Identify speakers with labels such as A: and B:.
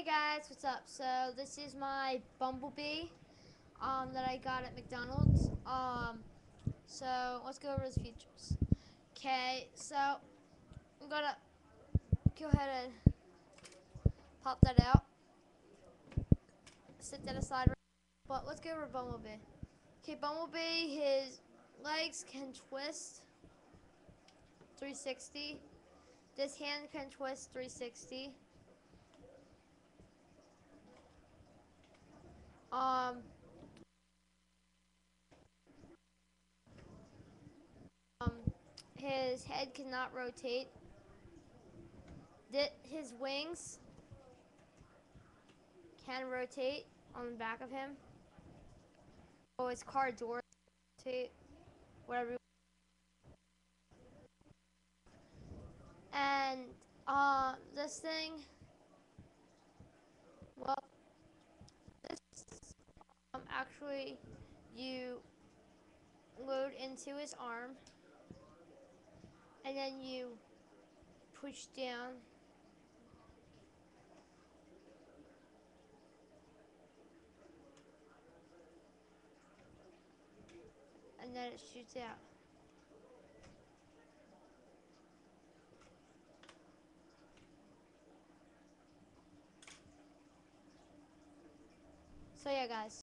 A: Hey guys, what's up? So this is my Bumblebee that I got at McDonald's. So let's go over his features. Okay, so I'm gonna go ahead and pop that out, set that aside. But let's go over Bumblebee. Okay, Bumblebee, his legs can twist 360. This hand can twist 360. Um, his head cannot rotate. His wings can rotate on the back of him. Oh, his car doors rotate, whatever. And this thing, well, this actually you load into his arm, and then you push down. And then it shoots out. So yeah, guys.